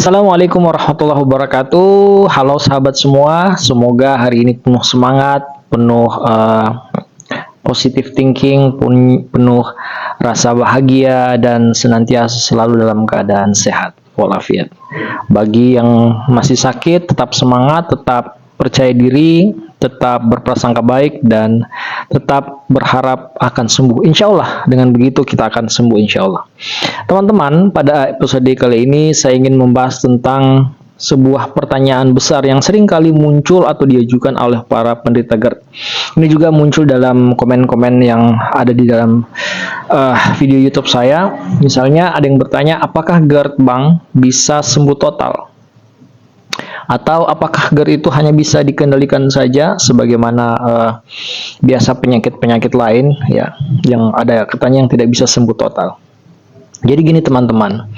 Assalamualaikum warahmatullahi wabarakatuh. Halo sahabat semua, semoga hari ini penuh semangat, penuh positive thinking, penuh rasa bahagia dan senantiasa selalu dalam keadaan sehat walafiat. Bagi yang masih sakit, tetap semangat, tetap percaya diri, tetap berprasangka baik dan tetap berharap akan sembuh. Insya Allah dengan begitu kita akan sembuh insya Allah. Teman-teman, pada episode kali ini saya ingin membahas tentang sebuah pertanyaan besar yang sering kali muncul atau diajukan oleh para penderita GERD. Ini juga muncul dalam komen-komen yang ada di dalam video YouTube saya. Misalnya ada yang bertanya, apakah GERD Bang bisa sembuh total? Atau apakah GERD itu hanya bisa dikendalikan saja sebagaimana biasa penyakit-penyakit lain ya, yang ada katanya yang tidak bisa sembuh total. Jadi gini teman-teman,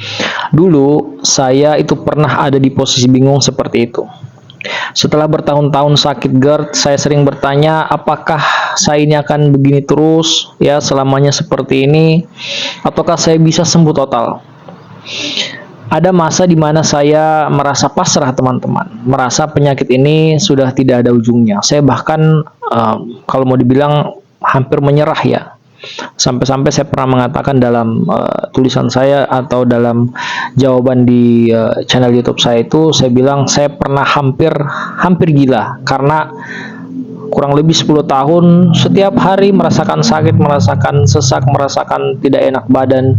dulu saya itu pernah ada di posisi bingung seperti itu. Setelah bertahun-tahun sakit GERD, saya sering bertanya apakah saya ini akan begini terus ya selamanya seperti ini, ataukah saya bisa sembuh total. Ada masa di mana saya merasa pasrah teman-teman, merasa penyakit ini sudah tidak ada ujungnya. Saya bahkan kalau mau dibilang hampir menyerah ya. Sampai-sampai saya pernah mengatakan dalam tulisan saya atau dalam jawaban di channel YouTube saya itu, saya bilang saya pernah hampir gila karena kurang lebih 10 tahun setiap hari merasakan sakit, merasakan sesak, merasakan tidak enak badan.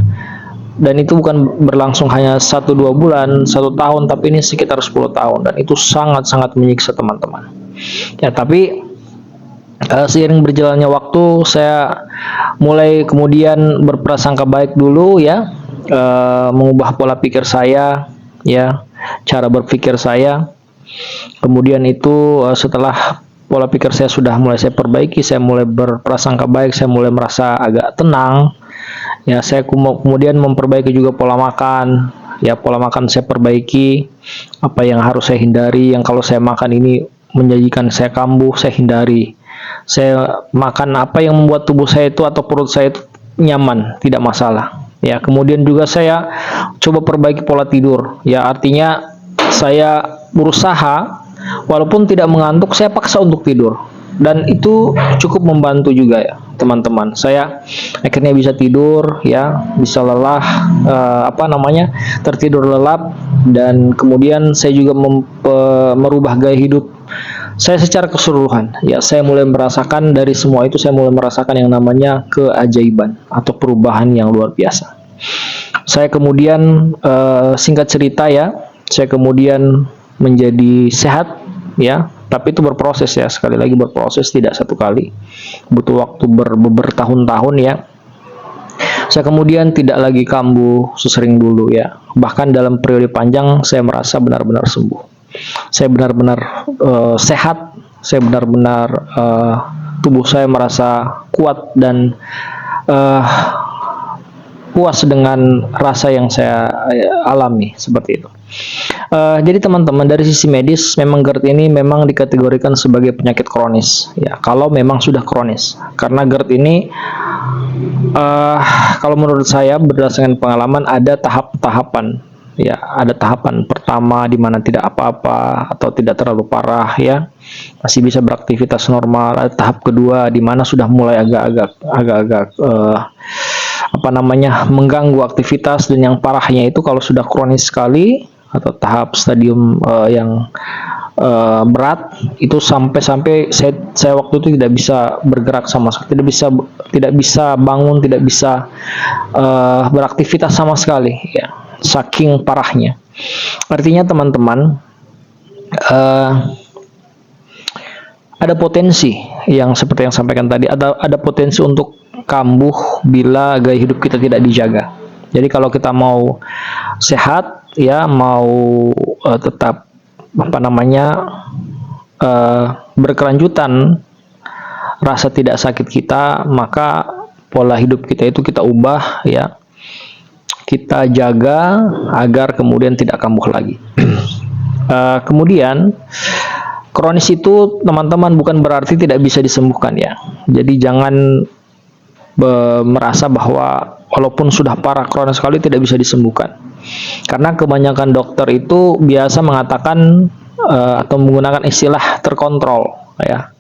Dan itu bukan berlangsung hanya 1-2 bulan, 1 tahun, tapi ini sekitar 10 tahun dan itu sangat-sangat menyiksa teman-teman. Ya, tapi seiring berjalannya waktu saya mulai kemudian berprasangka baik dulu ya, mengubah pola pikir saya ya, cara berpikir saya. Kemudian itu setelah pola pikir saya sudah mulai saya perbaiki, saya mulai berprasangka baik, saya mulai merasa agak tenang. Ya, saya kemudian memperbaiki juga pola makan. Ya, pola makan saya perbaiki. Apa yang harus saya hindari, yang kalau saya makan ini menjadikan saya kambuh, saya hindari. Saya makan apa yang membuat tubuh saya itu atau perut saya itu nyaman, tidak masalah. Ya, kemudian juga saya coba perbaiki pola tidur. Ya, artinya saya berusaha walaupun tidak mengantuk, saya paksa untuk tidur. Dan itu cukup membantu juga ya teman-teman. Saya akhirnya bisa tidur ya, bisa lelah tertidur lelap, dan kemudian saya juga merubah gaya hidup saya secara keseluruhan. Ya, saya mulai merasakan dari semua itu, saya mulai merasakan yang namanya keajaiban atau perubahan yang luar biasa. Saya kemudian singkat cerita ya, saya kemudian menjadi sehat ya. Tapi itu berproses ya, sekali lagi berproses, tidak satu kali, butuh waktu bertahun-tahun ya. Saya kemudian tidak lagi kambuh sesering dulu ya, bahkan dalam periode panjang saya merasa benar-benar sembuh. Saya benar-benar sehat, saya benar-benar tubuh saya merasa kuat dan puas dengan rasa yang saya alami seperti itu. Jadi teman-teman, dari sisi medis memang GERD ini memang dikategorikan sebagai penyakit kronis ya, kalau memang sudah kronis. Karena GERD ini kalau menurut saya berdasarkan pengalaman ada tahap-tahapan ya, ada tahapan pertama di mana tidak apa-apa atau tidak terlalu parah ya, masih bisa beraktivitas normal. Ada tahap kedua di mana sudah mulai agak-agak mengganggu aktivitas, dan yang parahnya itu kalau sudah kronis sekali atau tahap stadium yang berat itu sampai saya waktu itu tidak bisa bergerak sama sekali, tidak bisa bangun, tidak bisa beraktivitas sama sekali ya, saking parahnya. Artinya teman-teman, ada potensi yang seperti yang sampaikan tadi, ada potensi untuk kambuh bila gaya hidup kita tidak dijaga. Jadi kalau kita mau sehat ya, mau tetap berkelanjutan rasa tidak sakit kita, maka pola hidup kita itu kita ubah ya, kita jaga agar kemudian tidak kambuh lagi. Kemudian kronis itu teman-teman bukan berarti tidak bisa disembuhkan ya. Jadi jangan merasa bahwa walaupun sudah parah kronis sekali tidak bisa disembuhkan. Karena kebanyakan dokter itu biasa mengatakan atau menggunakan istilah terkontrol, ya.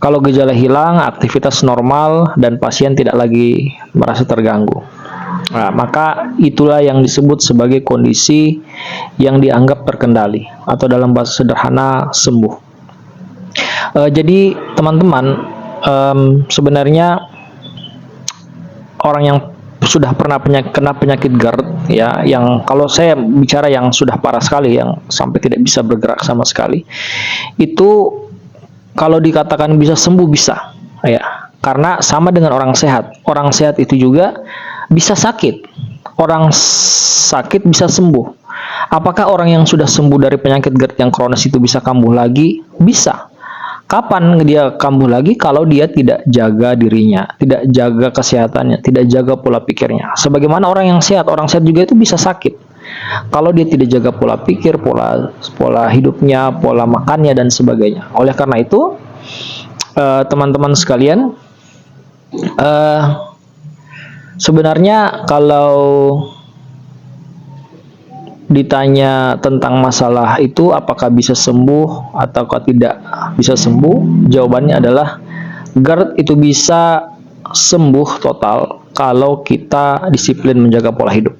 Kalau gejala hilang, aktivitas normal dan pasien tidak lagi merasa terganggu. Nah, maka itulah yang disebut sebagai kondisi yang dianggap terkendali atau dalam bahasa sederhana sembuh. Jadi teman-teman, sebenarnya orang yang sudah pernah kena penyakit GERD, ya, yang kalau saya bicara yang sudah parah sekali, yang sampai tidak bisa bergerak sama sekali, itu kalau dikatakan bisa sembuh bisa, ya, karena sama dengan orang sehat. Orang sehat itu juga bisa sakit. Orang sakit bisa sembuh. Apakah orang yang sudah sembuh dari penyakit GERD yang kronis itu bisa kambuh lagi? Bisa. Kapan dia kambuh lagi? Kalau dia tidak jaga dirinya, tidak jaga kesehatannya, tidak jaga pola pikirnya. Sebagaimana orang sehat juga itu bisa sakit. Kalau dia tidak jaga pola pikir, pola hidupnya, pola makannya dan sebagainya. Oleh karena itu, teman-teman sekalian, sebenarnya kalau ditanya tentang masalah itu apakah bisa sembuh ataukah tidak bisa sembuh, jawabannya adalah GERD itu bisa sembuh total kalau kita disiplin menjaga pola hidup.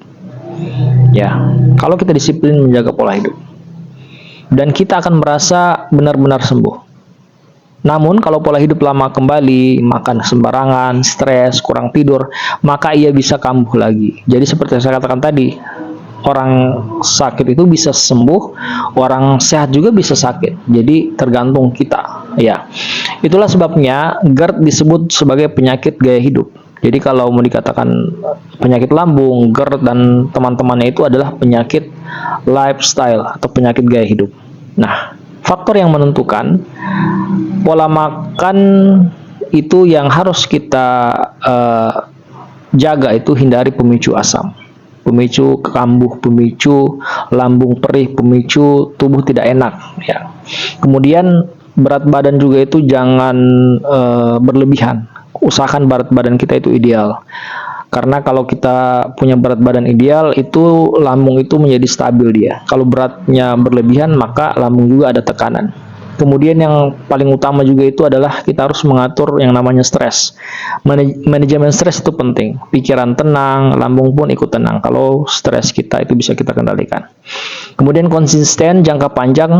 Ya, kalau kita disiplin menjaga pola hidup, dan kita akan merasa benar-benar sembuh. Namun kalau pola hidup lama kembali, makan sembarangan, stres, kurang tidur, maka ia bisa kambuh lagi. Jadi seperti saya katakan tadi, orang sakit itu bisa sembuh, orang sehat juga bisa sakit. Jadi tergantung kita, ya. Itulah sebabnya GERD disebut sebagai penyakit gaya hidup. Jadi kalau mau dikatakan penyakit lambung, GERD dan teman-temannya itu adalah penyakit lifestyle atau penyakit gaya hidup. Nah, faktor yang menentukan pola makan itu yang harus kita jaga itu hindari pemicu asam, pemicu kambuh, pemicu lambung perih, pemicu tubuh tidak enak, ya. Kemudian berat badan juga itu jangan berlebihan. Usahakan berat badan kita itu ideal. Karena kalau kita punya berat badan ideal, itu lambung itu menjadi stabil dia. Kalau beratnya berlebihan, maka lambung juga ada tekanan. Kemudian yang paling utama juga itu adalah kita harus mengatur yang namanya stres. Manajemen stres itu penting. Pikiran tenang, lambung pun ikut tenang. Kalau stres kita itu bisa kita kendalikan. Kemudian konsisten jangka panjang,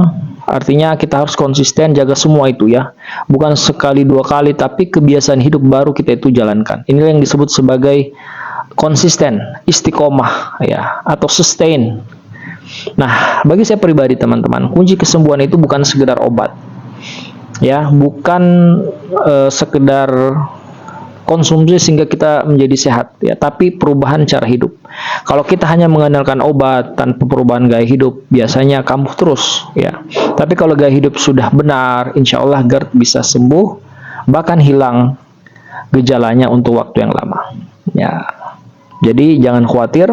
artinya kita harus konsisten jaga semua itu, ya. Bukan sekali dua kali, tapi kebiasaan hidup baru kita itu jalankan. Inilah yang disebut sebagai konsisten, istiqomah, ya, atau sustain. Nah, bagi saya pribadi teman-teman, kunci kesembuhan itu bukan sekedar obat, ya, bukan sekedar konsumsi sehingga kita menjadi sehat, ya, tapi perubahan cara hidup. Kalau kita hanya mengandalkan obat tanpa perubahan gaya hidup, biasanya kambuh terus, ya. Tapi kalau gaya hidup sudah benar, insya Allah GERD bisa sembuh, bahkan hilang gejalanya untuk waktu yang lama, ya. Jadi jangan khawatir.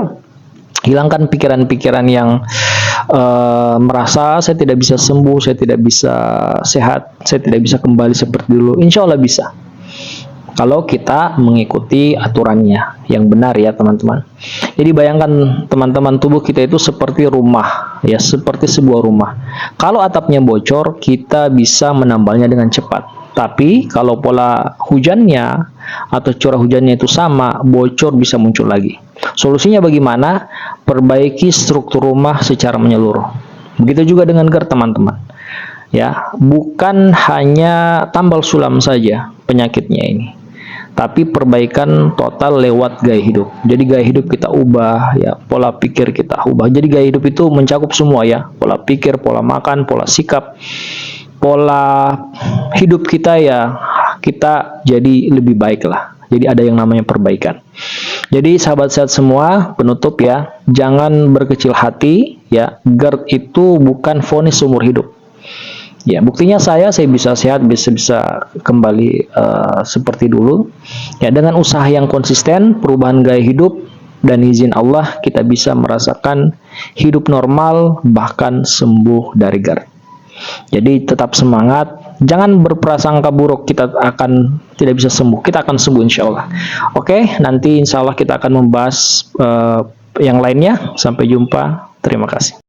Hilangkan pikiran-pikiran yang merasa saya tidak bisa sembuh, saya tidak bisa sehat, saya tidak bisa kembali seperti dulu. Insya Allah bisa, kalau kita mengikuti aturannya yang benar, ya teman-teman. Jadi bayangkan teman-teman, tubuh kita itu seperti rumah, ya, seperti sebuah rumah. Kalau atapnya bocor, kita bisa menambalnya dengan cepat. Tapi kalau pola hujannya atau curah hujannya itu sama, bocor bisa muncul lagi. Solusinya bagaimana? Perbaiki struktur rumah secara menyeluruh. Begitu juga dengan GERD, teman-teman. Ya, bukan hanya tambal sulam saja penyakitnya ini, tapi perbaikan total lewat gaya hidup. Jadi gaya hidup kita ubah, ya, pola pikir kita ubah. Jadi gaya hidup itu mencakup semua, ya, pola pikir, pola makan, pola sikap, pola hidup kita, ya, kita jadi lebih baik lah. Jadi ada yang namanya perbaikan. Jadi sahabat sehat semua, penutup, ya, jangan berkecil hati, ya. GERD itu bukan vonis seumur hidup. Ya, buktinya saya bisa sehat, bisa kembali seperti dulu. Ya, dengan usaha yang konsisten, perubahan gaya hidup, dan izin Allah kita bisa merasakan hidup normal, bahkan sembuh dari GERD. Jadi tetap semangat, jangan berprasangka buruk kita akan tidak bisa sembuh. Kita akan sembuh insya Allah. Oke, nanti insya Allah kita akan membahas yang lainnya. Sampai jumpa. Terima kasih.